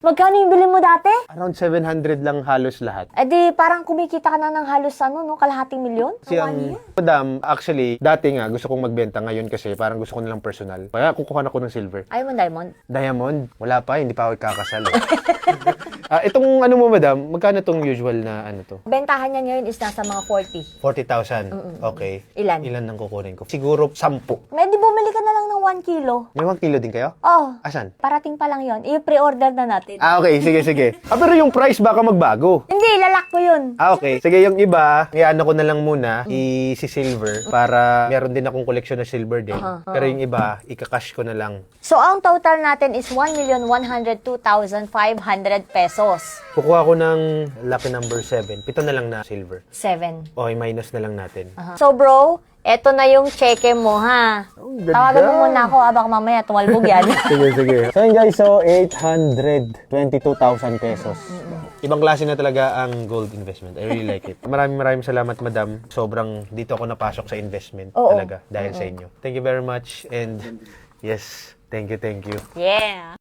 Magkano yung bili mo dati? Around 700 lang halos lahat. Eh di parang kumikita ka na ng halos kalahating milyon? Kasi Sa ang 1 year? madam, actually, dati nga gusto kong magbenta ngayon kasi parang gusto ko nilang personal. Kaya kukuha na ko ng silver. Ayaw mo diamond? Diamond? Wala pa, hindi pa ako ikakasal. Itong ano mo madam, magkano tong usual na ano to? Bentahan niya ngayon is nasa mga 40. 40,000. Okay. Ilan? Ilan nang kukunin ko? Siguro 10. May di bumili ka na lang ng 1 kilo. May 1 kilo din kayo? Oh, Asan? parating pa lang yon. I-pre-order na natin. Okay, sige. Pero yung price baka magbago. Hindi, lalak ko yun. Okay. Sige, yung iba, iano ko na lang muna, i-silver para meron din akong koleksyon na silver din. Pero yung iba, ikakash ko na lang. So, ang total natin is 1,102,500 pesos. Kukuha ko ng lucky number 7. Pito na lang na silver. 7. Okay, minus na lang natin. So, bro, eto na yung cheque mo, ha? ganda. Tawagan mo muna ako, baka mamaya tumalbog yan. Sige. So yun guys, so 822,000 pesos. Ibang klase na talaga ang gold investment. I really like it. Maraming salamat, madam. Sobrang dito ako napasok sa investment talaga dahil sa inyo. Thank you very much and yes, thank you. Yeah.